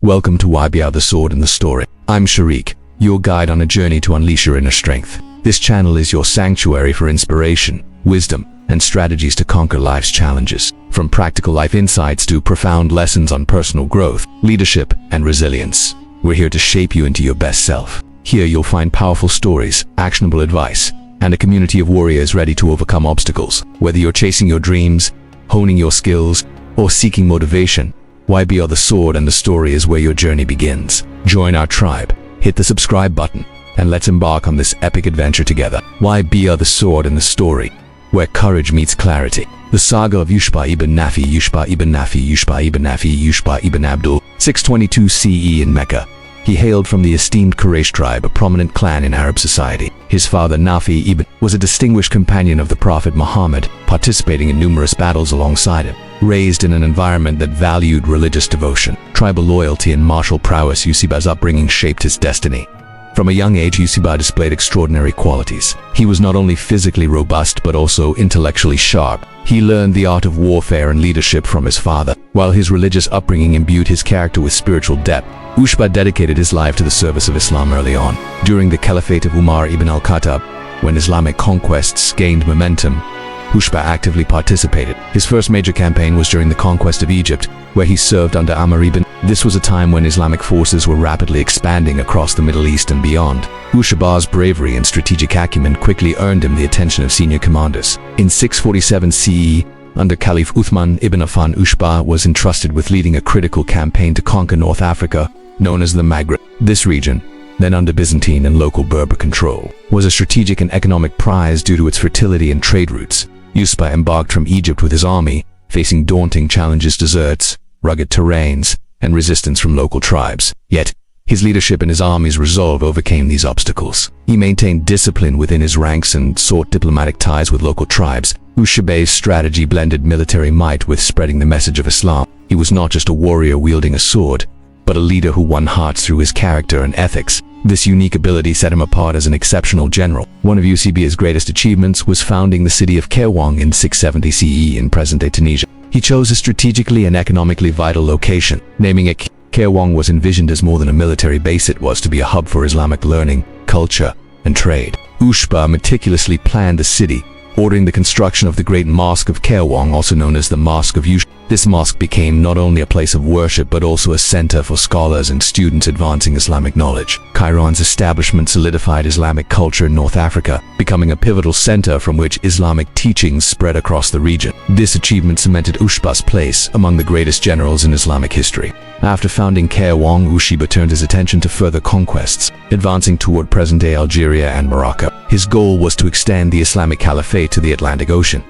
Welcome to Uqba the Sword and the Story. I'm Sharik, your guide on a journey to unleash your inner strength. This channel is your sanctuary for inspiration, wisdom, and strategies to conquer life's challenges. From practical life insights to profound lessons on personal growth, leadership, and resilience, we're here to shape you into your best self. Here you'll find powerful stories, actionable advice, and a community of warriors ready to overcome obstacles. Whether you're chasing your dreams, honing your skills, or seeking motivation, Uqba the Sword and the Story is where your journey begins. Join our tribe, hit the subscribe button, and let's embark on this epic adventure together. Uqba the Sword and the Story, where courage meets clarity. The Saga of Uqba Ibn Nafi, Uqba Ibn Nafi, Uqba Ibn Nafi, Uqba Ibn Abdul, 622 CE in Mecca. He hailed from the esteemed Quraysh tribe, a prominent clan in Arab society. His father Nafi ibn was a distinguished companion of the Prophet Muhammad, participating in numerous battles alongside him. Raised in an environment that valued religious devotion, tribal loyalty, and martial prowess, Uqba's upbringing shaped his destiny. From a young age, Uqba displayed extraordinary qualities. He was not only physically robust but also intellectually sharp. He learned the art of warfare and leadership from his father. While his religious upbringing imbued his character with spiritual depth, Uqba dedicated his life to the service of Islam early on. During the Caliphate of Umar ibn al-Khattab, when Islamic conquests gained momentum, Uqba actively participated. His first major campaign was during the conquest of Egypt, where he served under Amr ibn. This was a time when Islamic forces were rapidly expanding across the Middle East and beyond. Uqba's bravery and strategic acumen quickly earned him the attention of senior commanders. In 647 CE, under Caliph Uthman ibn Affan, Uqba was entrusted with leading a critical campaign to conquer North Africa, known as the Maghreb. This region, then under Byzantine and local Berber control, was a strategic and economic prize due to its fertility and trade routes. Uqba embarked from Egypt with his army, facing daunting challenges: deserts, rugged terrains, and resistance from local tribes. Yet, his leadership and his army's resolve overcame these obstacles. He maintained discipline within his ranks and sought diplomatic ties with local tribes. Uqba's strategy blended military might with spreading the message of Islam. He was not just a warrior wielding a sword, but a leader who won hearts through his character and ethics. This unique ability set him apart as an exceptional general. One of Uqba's greatest achievements was founding the city of Kairwan in 670 CE in present-day Tunisia. He chose a strategically and economically vital location. Naming it Kairwan was envisioned as more than a military base. It was to be a hub for Islamic learning, culture, and trade. Uqba meticulously planned the city, ordering the construction of the Great Mosque of Kairwan, also known as the Mosque of Uqba. This mosque became not only a place of worship but also a center for scholars and students advancing Islamic knowledge. Kairwan's establishment solidified Islamic culture in North Africa, becoming a pivotal center from which Islamic teachings spread across the region. This achievement cemented Uqba's place among the greatest generals in Islamic history. After founding Kairwan, Uqba turned his attention to further conquests, advancing toward present-day Algeria and Morocco. His goal was to extend the Islamic Caliphate to the Atlantic Ocean.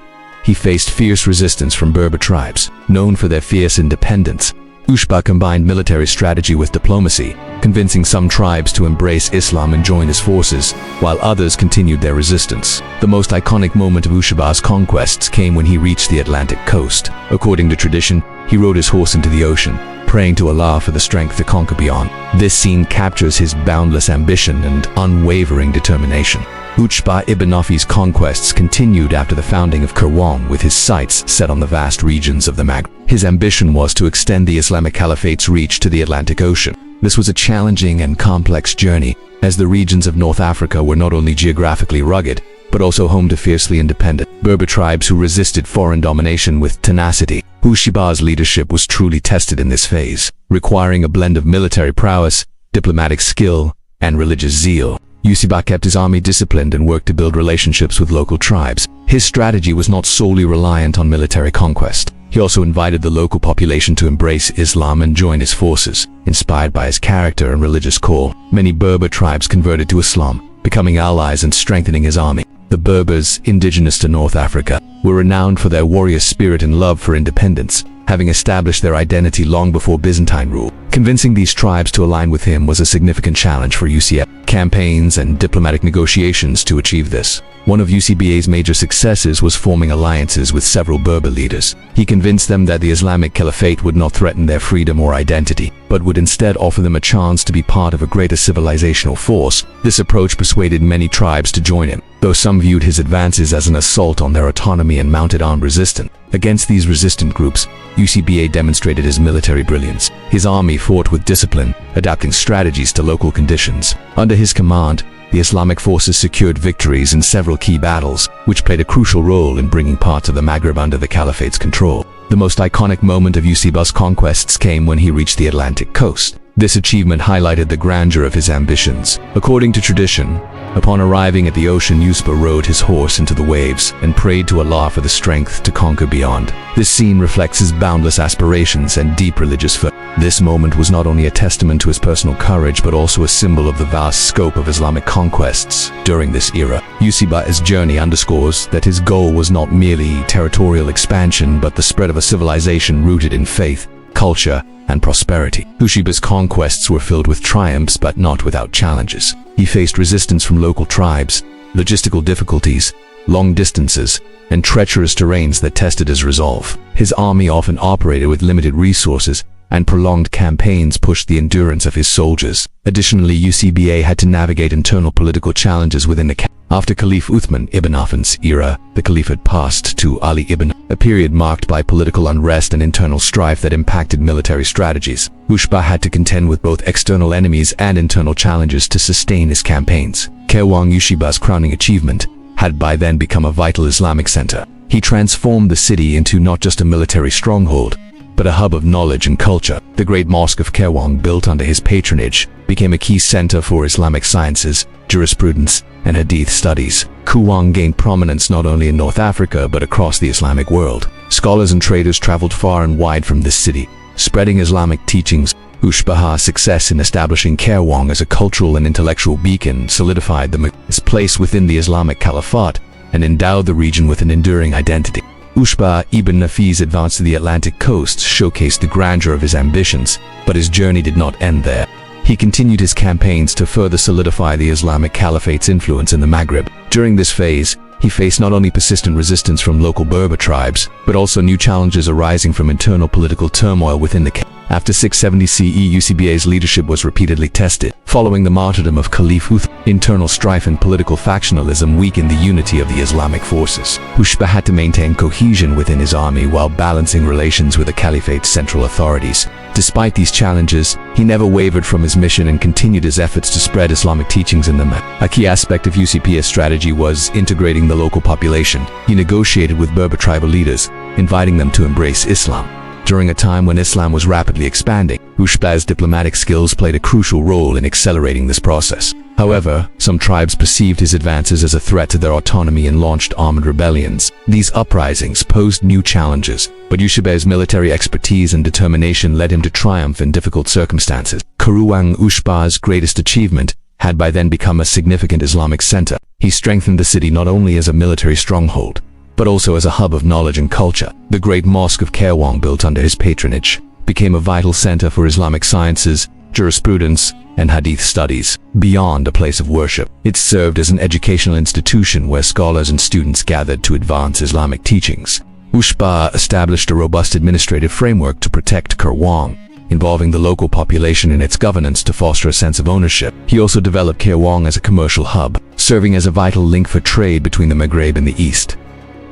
He faced fierce resistance from Berber tribes, known for their fierce independence. Uqba combined military strategy with diplomacy, convincing some tribes to embrace Islam and join his forces, while others continued their resistance. The most iconic moment of Uqba's conquests came when he reached the Atlantic coast. According to tradition, he rode his horse into the ocean, praying to Allah for the strength to conquer beyond. This scene captures his boundless ambition and unwavering determination. Uqba ibn Nafi's conquests continued after the founding of Kairwan, with his sights set on the vast regions of the Maghreb. His ambition was to extend the Islamic Caliphate's reach to the Atlantic Ocean. This was a challenging and complex journey, as the regions of North Africa were not only geographically rugged, but also home to fiercely independent Berber tribes who resisted foreign domination with tenacity. Uqba's leadership was truly tested in this phase, requiring a blend of military prowess, diplomatic skill, and religious zeal. Uqba kept his army disciplined and worked to build relationships with local tribes. His strategy was not solely reliant on military conquest. He also invited the local population to embrace Islam and join his forces. Inspired by his character and religious call, many Berber tribes converted to Islam, becoming allies and strengthening his army. The Berbers, indigenous to North Africa, were renowned for their warrior spirit and love for independence, having established their identity long before Byzantine rule. Convincing these tribes to align with him was a significant challenge for Uqba. Campaigns and diplomatic negotiations to achieve this. One of Uqba's major successes was forming alliances with several Berber leaders. He convinced them that the Islamic Caliphate would not threaten their freedom or identity, but would instead offer them a chance to be part of a greater civilizational force. This approach persuaded many tribes to join him, though some viewed his advances as an assault on their autonomy and mounted armed resistance. Against these resistant groups, Uqba demonstrated his military brilliance. His army fought with discipline, adapting strategies to local conditions. Under his command, the Islamic forces secured victories in several key battles, which played a crucial role in bringing parts of the Maghreb under the Caliphate's control. The most iconic moment of Uqba's conquests came when he reached the Atlantic coast. This achievement highlighted the grandeur of his ambitions. According to tradition, upon arriving at the ocean, Uqba rode his horse into the waves and prayed to Allah for the strength to conquer beyond. This scene reflects his boundless aspirations and deep religious faith. This moment was not only a testament to his personal courage, but also a symbol of the vast scope of Islamic conquests during this era. Uqba's journey underscores that his goal was not merely territorial expansion, but the spread of a civilization rooted in faith, culture, and prosperity. Uqba's conquests were filled with triumphs, but not without challenges. He faced resistance from local tribes, logistical difficulties, long distances, and treacherous terrains that tested his resolve. His army often operated with limited resources, and prolonged campaigns pushed the endurance of his soldiers. Additionally, Uqba had to navigate internal political challenges within the After Caliph Uthman ibn Affan's era, the caliphate passed to Ali ibn, a period marked by political unrest and internal strife that impacted military strategies. Uqba had to contend with both external enemies and internal challenges to sustain his campaigns. Karawang, Uqba's crowning achievement, had by then become a vital Islamic center. He transformed the city into not just a military stronghold, but a hub of knowledge and culture. The great mosque of Karawang, built under his patronage, became a key center for Islamic sciences, jurisprudence, and hadith studies. Karawang gained prominence not only in North Africa but across the Islamic world. Scholars and traders traveled far and wide from this city, spreading Islamic teachings. Uqba's success in establishing Karawang as a cultural and intellectual beacon solidified his place within the Islamic Caliphate and endowed the region with an enduring identity. Uqba Ibn Nafi's advance to the Atlantic coast showcased the grandeur of his ambitions, but his journey did not end there. He continued his campaigns to further solidify the Islamic Caliphate's influence in the Maghreb. During this phase, he faced not only persistent resistance from local Berber tribes, but also new challenges arising from internal political turmoil within the Caliph. After 670 CE, Uqba's leadership was repeatedly tested. Following the martyrdom of Caliph Uthman, internal strife and political factionalism weakened the unity of the Islamic forces. Uqba had to maintain cohesion within his army while balancing relations with the Caliphate's central authorities. Despite these challenges, he never wavered from his mission and continued his efforts to spread Islamic teachings in the Mecca. A key aspect of Uqba's strategy was integrating the local population. He negotiated with Berber tribal leaders, inviting them to embrace Islam. During a time when Islam was rapidly expanding, Uqba's diplomatic skills played a crucial role in accelerating this process. However, some tribes perceived his advances as a threat to their autonomy and launched armed rebellions. These uprisings posed new challenges, but Uqba's military expertise and determination led him to triumph in difficult circumstances. Karawang, Uqba's greatest achievement, had by then become a significant Islamic center. He strengthened the city not only as a military stronghold, but also as a hub of knowledge and culture. The great mosque of Karawang, built under his patronage, became a vital center for Islamic sciences, jurisprudence, and hadith studies. Beyond a place of worship, it served as an educational institution where scholars and students gathered to advance Islamic teachings. Uqba established a robust administrative framework to protect Karawang, involving the local population in its governance to foster a sense of ownership. He also developed Karawang as a commercial hub, serving as a vital link for trade between the Maghreb and the East.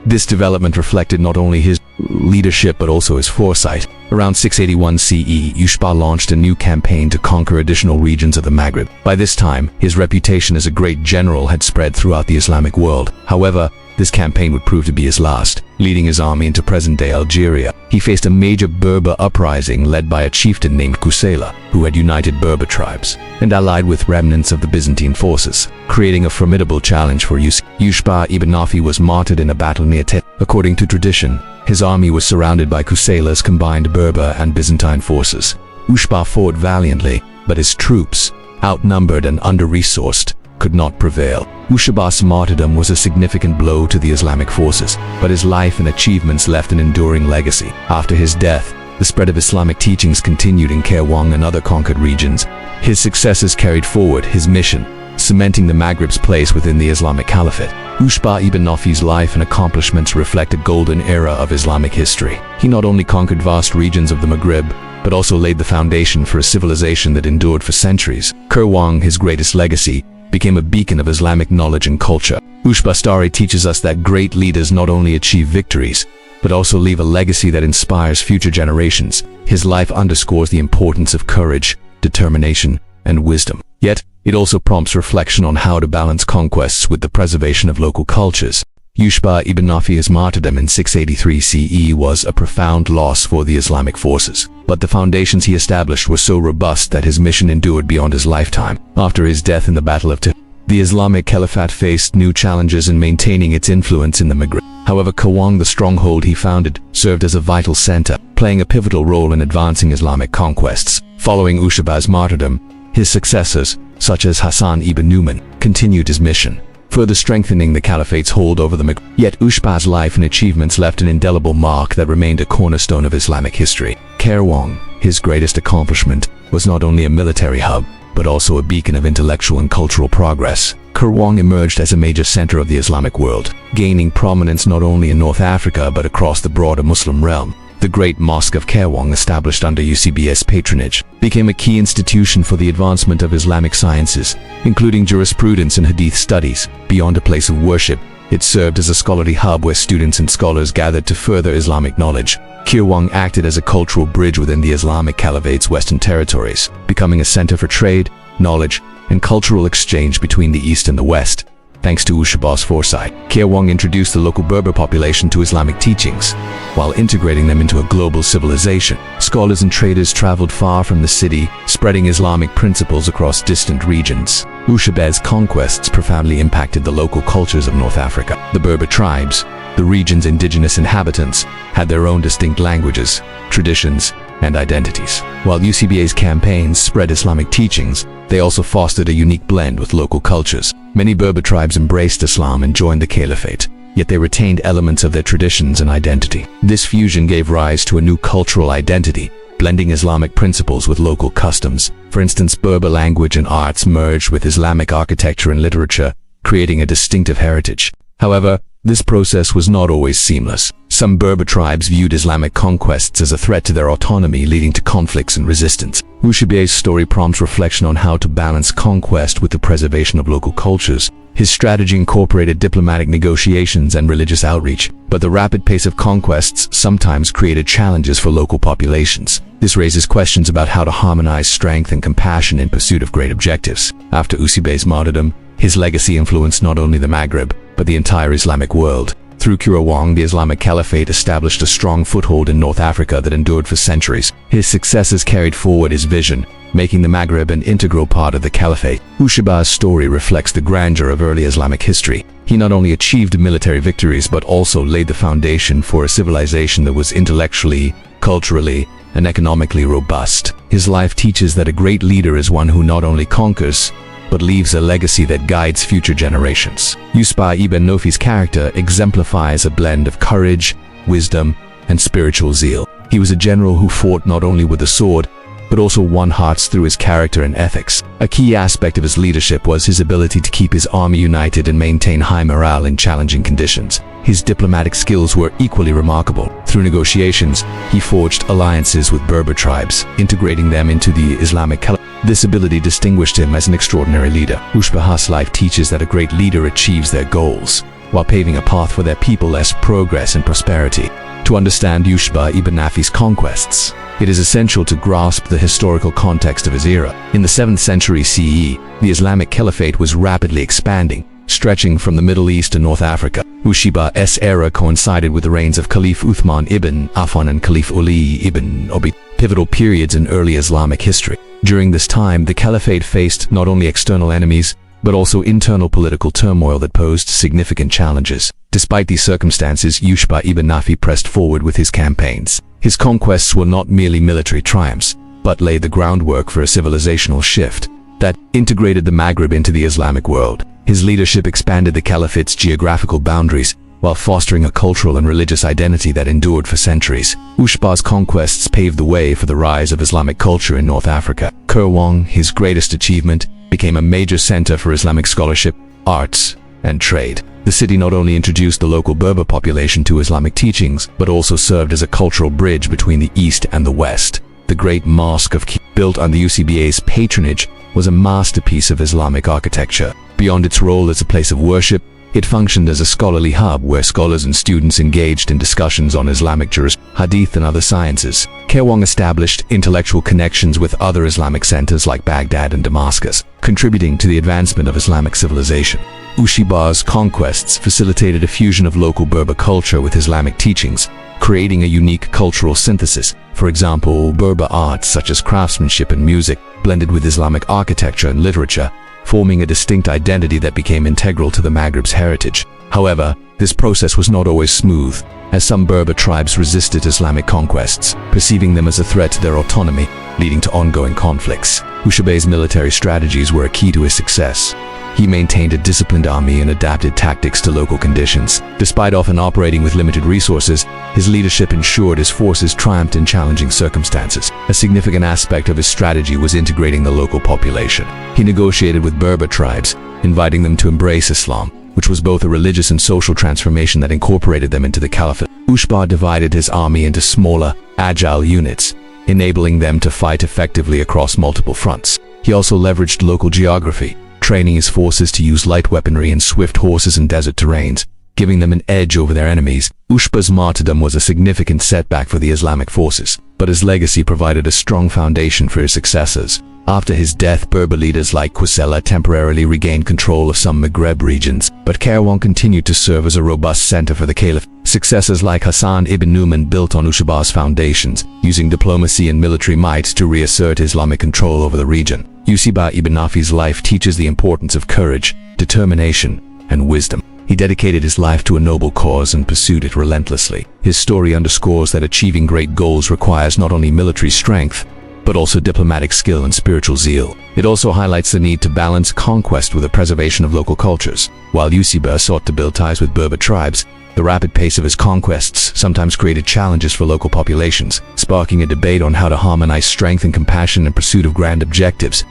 This development reflected not only his leadership but also his foresight. Around 681 CE, Uqba launched a new campaign to conquer additional regions of the Maghreb. By this time, his reputation as a great general had spread throughout the Islamic world. However, this campaign would prove to be his last, leading his army into present-day Algeria. He faced a major Berber uprising led by a chieftain named Qusayla, who had united Berber tribes and allied with remnants of the Byzantine forces, creating a formidable challenge for Uqba Ibn Nafi was martyred in a battle near Tet. According to tradition, his army was surrounded by Qusayla's combined Berber and Byzantine forces. Uqba fought valiantly, but his troops, outnumbered and under-resourced, could not prevail. Uqba's martyrdom was a significant blow to the Islamic forces, but his life and achievements left an enduring legacy. After his death, the spread of Islamic teachings continued in Karawang and other conquered regions. His successors carried forward his mission, cementing the Maghreb's place within the Islamic Caliphate. Uqba Ibn Nafi's life and accomplishments reflect a golden era of Islamic history. He not only conquered vast regions of the Maghreb, but also laid the foundation for a civilization that endured for centuries. Karawang, his greatest legacy, became a beacon of Islamic knowledge and culture. Uqba's story teaches us that great leaders not only achieve victories, but also leave a legacy that inspires future generations. His life underscores the importance of courage, determination, and wisdom. Yet, it also prompts reflection on how to balance conquests with the preservation of local cultures. Uqba ibn Nafi's martyrdom in 683 CE was a profound loss for the Islamic forces, but the foundations he established were so robust that his mission endured beyond his lifetime. After his death in the Battle of the Islamic Caliphate faced new challenges in maintaining its influence in the Maghreb. However, Qawang, the stronghold he founded, served as a vital center, playing a pivotal role in advancing Islamic conquests. Following Uqba's martyrdom, his successors, such as Hassan ibn Numan, continued his mission, further strengthening the caliphate's hold over the Maghreb. Yet Uqba's life and achievements left an indelible mark that remained a cornerstone of Islamic history. Qawang, his greatest accomplishment, was not only a military hub, but also a beacon of intellectual and cultural progress. Qawang emerged as a major center of the Islamic world, gaining prominence not only in North Africa but across the broader Muslim realm. The Great Mosque of Qawang, established under Uqba's patronage, became a key institution for the advancement of Islamic sciences, including jurisprudence and hadith studies. Beyond a place of worship, it served as a scholarly hub where students and scholars gathered to further Islamic knowledge. Qawang acted as a cultural bridge within the Islamic Caliphate's western territories, becoming a center for trade, knowledge, and cultural exchange between the East and the West. Thanks to Uqba's foresight, Qawang introduced the local Berber population to Islamic teachings, while integrating them into a global civilization. Scholars and traders traveled far from the city, spreading Islamic principles across distant regions. Uqba's conquests profoundly impacted the local cultures of North Africa. The Berber tribes, the region's indigenous inhabitants, had their own distinct languages, traditions, and identities. While Uqba's campaigns spread Islamic teachings, they also fostered a unique blend with local cultures. Many Berber tribes embraced Islam and joined the caliphate, yet they retained elements of their traditions and identity. This fusion gave rise to a new cultural identity, blending Islamic principles with local customs. For instance, Berber language and arts merged with Islamic architecture and literature, creating a distinctive heritage. However, this process was not always seamless. Some Berber tribes viewed Islamic conquests as a threat to their autonomy, leading to conflicts and resistance. Uqba's story prompts reflection on how to balance conquest with the preservation of local cultures. His strategy incorporated diplomatic negotiations and religious outreach, but the rapid pace of conquests sometimes created challenges for local populations. This raises questions about how to harmonize strength and compassion in pursuit of great objectives. After Uqba's martyrdom, his legacy influenced not only the Maghreb, but the entire Islamic world. Through Qawang, the Islamic Caliphate established a strong foothold in North Africa that endured for centuries. His successors carried forward his vision, making the Maghreb an integral part of the Caliphate. Uqba's story reflects the grandeur of early Islamic history. He not only achieved military victories but also laid the foundation for a civilization that was intellectually, culturally, and economically robust. His life teaches that a great leader is one who not only conquers, but leaves a legacy that guides future generations. Uqba ibn Nafi's character exemplifies a blend of courage, wisdom, and spiritual zeal. He was a general who fought not only with the sword, but also won hearts through his character and ethics. A key aspect of his leadership was his ability to keep his army united and maintain high morale in challenging conditions. His diplomatic skills were equally remarkable. Through negotiations, he forged alliances with Berber tribes, integrating them into the Islamic Caliphate. This ability distinguished him as an extraordinary leader. Uqba's life teaches that a great leader achieves their goals, while paving a path for their people as progress and prosperity. To understand Uqba ibn Nafi's conquests, it is essential to grasp the historical context of his era. In the 7th century CE, the Islamic Caliphate was rapidly expanding, stretching from the Middle East to North Africa. Uqba's era coincided with the reigns of Caliph Uthman ibn Affan and Caliph Ali ibn Abi, pivotal periods in early Islamic history. During this time, the Caliphate faced not only external enemies, but also internal political turmoil that posed significant challenges. Despite these circumstances, Uqba ibn Nafi pressed forward with his campaigns. His conquests were not merely military triumphs, but laid the groundwork for a civilizational shift that integrated the Maghreb into the Islamic world. His leadership expanded the Caliphate's geographical boundaries, while fostering a cultural and religious identity that endured for centuries. Uqba's conquests paved the way for the rise of Islamic culture in North Africa. Qawang, his greatest achievement, became a major center for Islamic scholarship, arts, and trade. The city not only introduced the local Berber population to Islamic teachings, but also served as a cultural bridge between the East and the West. The Great Mosque of Qibla, built under Uqba's patronage, was a masterpiece of Islamic architecture. Beyond its role as a place of worship, it functioned as a scholarly hub where scholars and students engaged in discussions on Islamic jurisprudence, hadith and other sciences. Karawang established intellectual connections with other Islamic centers like Baghdad and Damascus, contributing to the advancement of Islamic civilization. Uqba's conquests facilitated a fusion of local Berber culture with Islamic teachings, creating a unique cultural synthesis. For example, Berber arts such as craftsmanship and music blended with Islamic architecture and literature, forming a distinct identity that became integral to the Maghreb's heritage. However, this process was not always smooth, as some Berber tribes resisted Islamic conquests, perceiving them as a threat to their autonomy, leading to ongoing conflicts. Uqba's military strategies were a key to his success. He maintained a disciplined army and adapted tactics to local conditions. Despite often operating with limited resources, his leadership ensured his forces triumphed in challenging circumstances. A significant aspect of his strategy was integrating the local population. He negotiated with Berber tribes, inviting them to embrace Islam, which was both a religious and social transformation that incorporated them into the caliphate. Uqba divided his army into smaller, agile units, enabling them to fight effectively across multiple fronts. He also leveraged local geography, training his forces to use light weaponry and swift horses in desert terrains, giving them an edge over their enemies. Uqba's martyrdom was a significant setback for the Islamic forces, but his legacy provided a strong foundation for his successors. After his death, Berber leaders like Qusayla temporarily regained control of some Maghreb regions, but Karawang continued to serve as a robust center for the caliph. Successors like Hassan ibn Numan built on Uqba's foundations, using diplomacy and military might to reassert Islamic control over the region. Uqba ibn Nafi's life teaches the importance of courage, determination, and wisdom. He dedicated his life to a noble cause and pursued it relentlessly. His story underscores that achieving great goals requires not only military strength, but also diplomatic skill and spiritual zeal. It also highlights the need to balance conquest with the preservation of local cultures. While Uqba sought to build ties with Berber tribes, the rapid pace of his conquests sometimes created challenges for local populations, sparking a debate on how to harmonize strength and compassion in pursuit of grand objectives.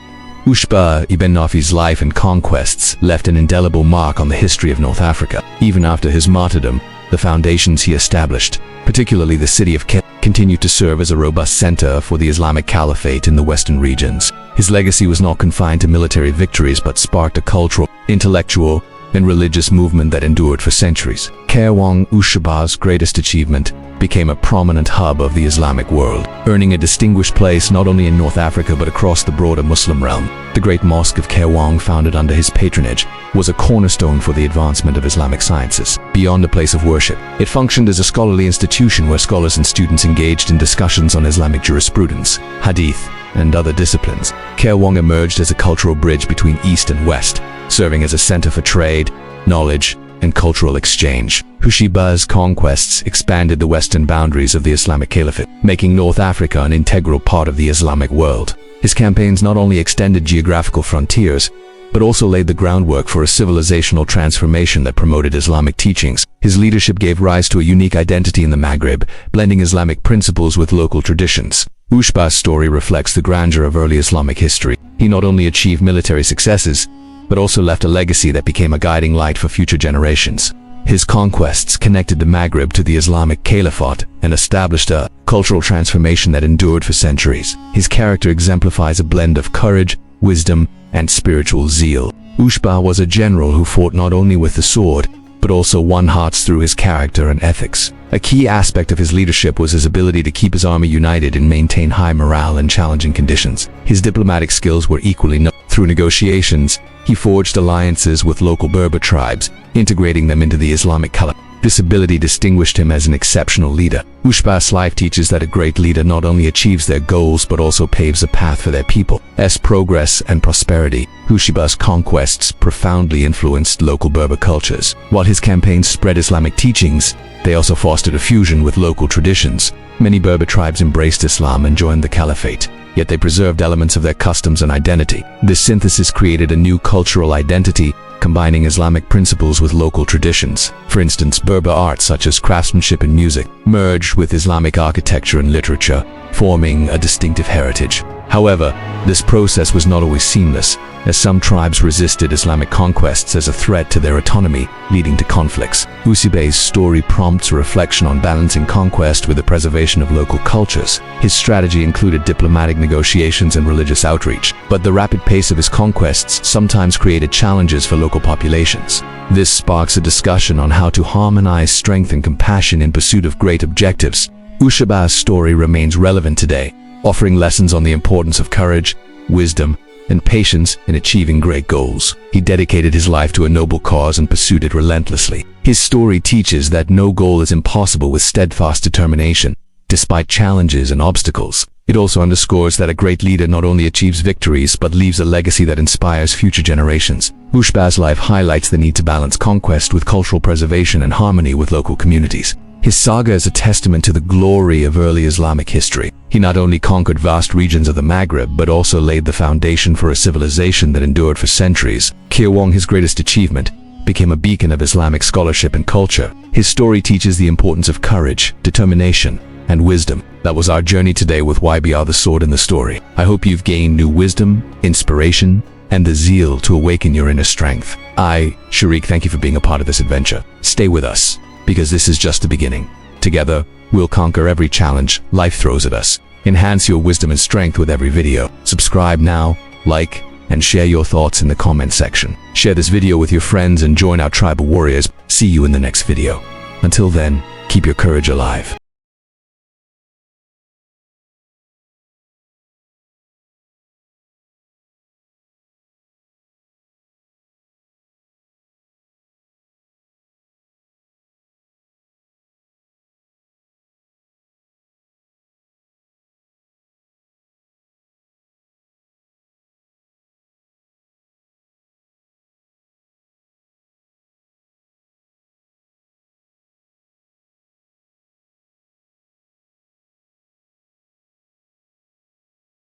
Uqba ibn Nafi's life and conquests left an indelible mark on the history of North Africa. Even after his martyrdom, the foundations he established, particularly the city of Qibla, continued to serve as a robust center for the Islamic Caliphate in the western regions. His legacy was not confined to military victories but sparked a cultural, intellectual, and religious movement that endured for centuries. Karawang, Uqba's greatest achievement, became a prominent hub of the Islamic world, earning a distinguished place not only in North Africa but across the broader Muslim realm. The Great Mosque of Karawang, founded under his patronage, was a cornerstone for the advancement of Islamic sciences. Beyond a place of worship, it functioned as a scholarly institution where scholars and students engaged in discussions on Islamic jurisprudence, hadith, and other disciplines. Karawang emerged as a cultural bridge between East and West, serving as a center for trade, knowledge, and cultural exchange. Uqba's conquests expanded the western boundaries of the Islamic Caliphate, making North Africa an integral part of the Islamic world. His campaigns not only extended geographical frontiers, but also laid the groundwork for a civilizational transformation that promoted Islamic teachings. His leadership gave rise to a unique identity in the Maghreb, blending Islamic principles with local traditions. Uqba's story reflects the grandeur of early Islamic history. He not only achieved military successes, but also left a legacy that became a guiding light for future generations. His conquests connected the Maghreb to the Islamic Caliphate and established a cultural transformation that endured for centuries. His character exemplifies a blend of courage, wisdom, and spiritual zeal. Uqba was a general who fought not only with the sword, but also won hearts through his character and ethics. A key aspect of his leadership was his ability to keep his army united and maintain high morale in challenging conditions. His diplomatic skills were equally noted. Through negotiations, he forged alliances with local Berber tribes, integrating them into the Islamic Caliphate. This ability distinguished him as an exceptional leader. Uqba's life teaches that a great leader not only achieves their goals but also paves a path for their people's progress and prosperity. Uqba's conquests profoundly influenced local Berber cultures. While his campaigns spread Islamic teachings, they also fostered a fusion with local traditions. Many Berber tribes embraced Islam and joined the Caliphate, yet they preserved elements of their customs and identity. This synthesis created a new cultural identity, combining Islamic principles with local traditions. For instance, Berber art such as craftsmanship and music merged with Islamic architecture and literature, forming a distinctive heritage. However, this process was not always seamless, as some tribes resisted Islamic conquests as a threat to their autonomy, leading to conflicts. Uqba's story prompts a reflection on balancing conquest with the preservation of local cultures. His strategy included diplomatic negotiations and religious outreach, but the rapid pace of his conquests sometimes created challenges for local populations. This sparks a discussion on how to harmonize strength and compassion in pursuit of great objectives. Uqba's story remains relevant today, offering lessons on the importance of courage, wisdom, and patience in achieving great goals. He dedicated his life to a noble cause and pursued it relentlessly. His story teaches that no goal is impossible with steadfast determination, despite challenges and obstacles. It also underscores that a great leader not only achieves victories but leaves a legacy that inspires future generations. Uqba's life highlights the need to balance conquest with cultural preservation and harmony with local communities. His saga is a testament to the glory of early Islamic history. He not only conquered vast regions of the Maghreb, but also laid the foundation for a civilization that endured for centuries. Qiyawang, his greatest achievement, became a beacon of Islamic scholarship and culture. His story teaches the importance of courage, determination, and wisdom. That was our journey today with YBR, the sword in the story. I hope you've gained new wisdom, inspiration, and the zeal to awaken your inner strength. I, Sharik, thank you for being a part of this adventure. Stay with us, because this is just the beginning. Together, we'll conquer every challenge life throws at us. Enhance your wisdom and strength with every video. Subscribe now, like, and share your thoughts in the comment section. Share this video with your friends and join our tribe of warriors. See you in the next video. Until then, keep your courage alive.